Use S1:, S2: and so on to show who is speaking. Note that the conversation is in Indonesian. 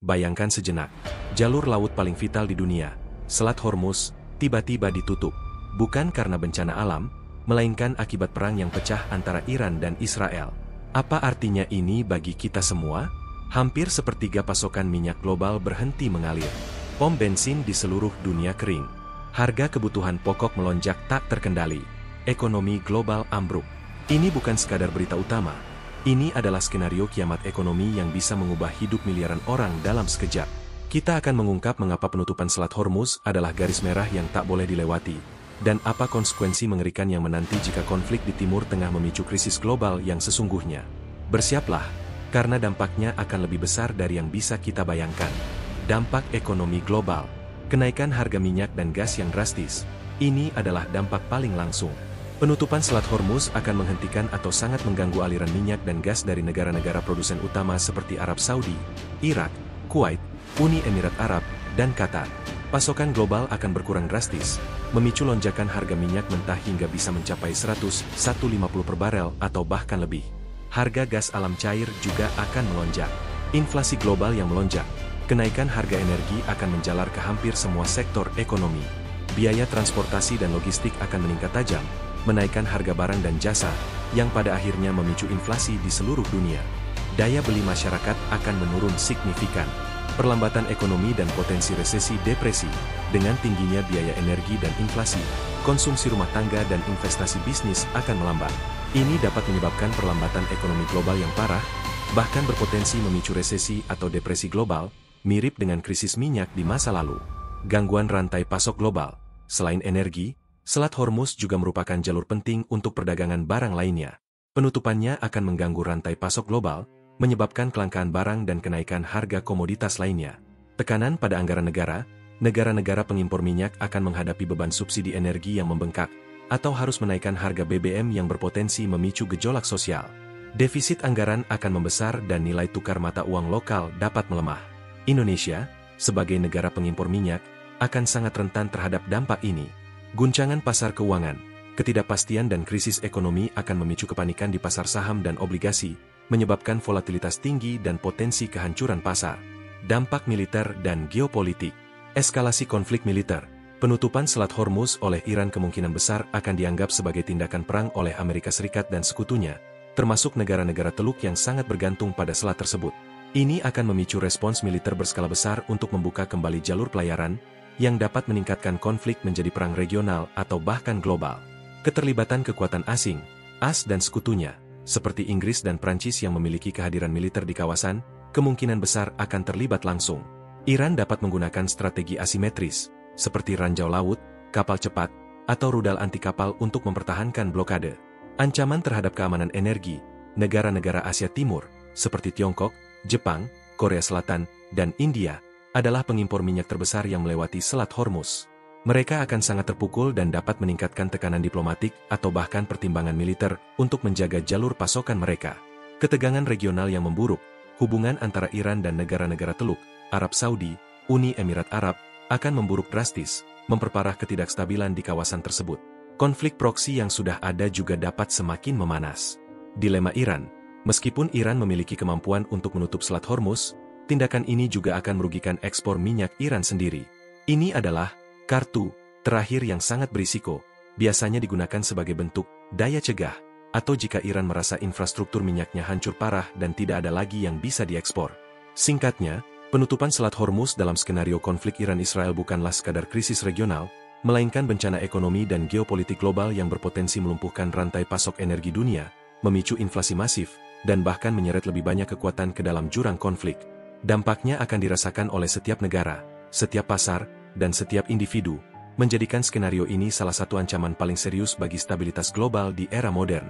S1: bayangkan sejenak. Jalur laut paling vital di dunia, Selat Hormuz, tiba-tiba ditutup. Bukan karena bencana alam, melainkan akibat perang yang pecah antara Iran dan Israel. Apa artinya ini bagi kita semua? Hampir sepertiga pasokan minyak global berhenti mengalir. Pom bensin di seluruh dunia kering. Harga kebutuhan pokok melonjak tak terkendali. Ekonomi global ambruk. Ini bukan sekadar berita utama. Ini adalah skenario kiamat ekonomi yang bisa mengubah hidup miliaran orang dalam sekejap. Kita akan mengungkap mengapa penutupan Selat Hormuz adalah garis merah yang tak boleh dilewati, dan apa konsekuensi mengerikan yang menanti jika konflik di Timur Tengah memicu krisis global yang sesungguhnya. Bersiaplah, karena dampaknya akan lebih besar dari yang bisa kita bayangkan. Dampak ekonomi global. Kenaikan harga minyak dan gas yang drastis. Ini adalah dampak paling langsung. Penutupan Selat Hormuz akan menghentikan atau sangat mengganggu aliran minyak dan gas dari negara-negara produsen utama seperti Arab Saudi, Irak, Kuwait, Uni Emirat Arab, dan Qatar. Pasokan global akan berkurang drastis, memicu lonjakan harga minyak mentah hingga bisa mencapai 150 per barel atau bahkan lebih. Harga gas alam cair juga akan melonjak. Inflasi global yang melonjak. Kenaikan harga energi akan menjalar ke hampir semua sektor ekonomi. Biaya transportasi dan logistik akan meningkat tajam, menaikkan harga barang dan jasa, yang pada akhirnya memicu inflasi di seluruh dunia. Daya beli masyarakat akan menurun signifikan. Perlambatan ekonomi dan potensi resesi depresi, dengan tingginya biaya energi dan inflasi, konsumsi rumah tangga dan investasi bisnis akan melambat. Ini dapat menyebabkan perlambatan ekonomi global yang parah, bahkan berpotensi memicu resesi atau depresi global, mirip dengan krisis minyak di masa lalu. Gangguan rantai pasok global. Selain energi, Selat Hormuz juga merupakan jalur penting untuk perdagangan barang lainnya. Penutupannya akan mengganggu rantai pasok global, menyebabkan kelangkaan barang dan kenaikan harga komoditas lainnya. Tekanan pada anggaran negara, negara-negara pengimpor minyak akan menghadapi beban subsidi energi yang membengkak, atau harus menaikkan harga BBM yang berpotensi memicu gejolak sosial. Defisit anggaran akan membesar dan nilai tukar mata uang lokal dapat melemah. Indonesia, sebagai negara pengimpor minyak, akan sangat rentan terhadap dampak ini. Guncangan pasar keuangan, ketidakpastian dan krisis ekonomi akan memicu kepanikan di pasar saham dan obligasi, menyebabkan volatilitas tinggi dan potensi kehancuran pasar. Dampak militer dan geopolitik. Eskalasi konflik militer. Penutupan Selat Hormuz oleh Iran kemungkinan besar akan dianggap sebagai tindakan perang oleh Amerika Serikat dan sekutunya, termasuk negara-negara Teluk yang sangat bergantung pada selat tersebut. Ini akan memicu respons militer berskala besar untuk membuka kembali jalur pelayaran, yang dapat meningkatkan konflik menjadi perang regional atau bahkan global. Keterlibatan kekuatan asing, AS dan sekutunya, seperti Inggris dan Prancis yang memiliki kehadiran militer di kawasan, kemungkinan besar akan terlibat langsung. Iran dapat menggunakan strategi asimetris, seperti ranjau laut, kapal cepat, atau rudal anti kapal untuk mempertahankan blokade. Ancaman terhadap keamanan energi, negara-negara Asia Timur, seperti Tiongkok, Jepang, Korea Selatan, dan India, adalah pengimpor minyak terbesar yang melewati Selat Hormuz. Mereka akan sangat terpukul dan dapat meningkatkan tekanan diplomatik atau bahkan pertimbangan militer untuk menjaga jalur pasokan mereka. Ketegangan regional yang memburuk, hubungan antara Iran dan negara-negara Teluk, Arab Saudi, Uni Emirat Arab, akan memburuk drastis, memperparah ketidakstabilan di kawasan tersebut. Konflik proksi yang sudah ada juga dapat semakin memanas. Dilema Iran. Meskipun Iran memiliki kemampuan untuk menutup Selat Hormuz, tindakan ini juga akan merugikan ekspor minyak Iran sendiri. Ini adalah kartu terakhir yang sangat berisiko, biasanya digunakan sebagai bentuk daya cegah, atau jika Iran merasa infrastruktur minyaknya hancur parah dan tidak ada lagi yang bisa diekspor. Singkatnya, penutupan Selat Hormuz dalam skenario konflik Iran-Israel bukanlah sekadar krisis regional, melainkan bencana ekonomi dan geopolitik global yang berpotensi melumpuhkan rantai pasok energi dunia, memicu inflasi masif, dan bahkan menyeret lebih banyak kekuatan ke dalam jurang konflik. Dampaknya akan dirasakan oleh setiap negara, setiap pasar, dan setiap individu, menjadikan skenario ini salah satu ancaman paling serius bagi stabilitas global di era modern.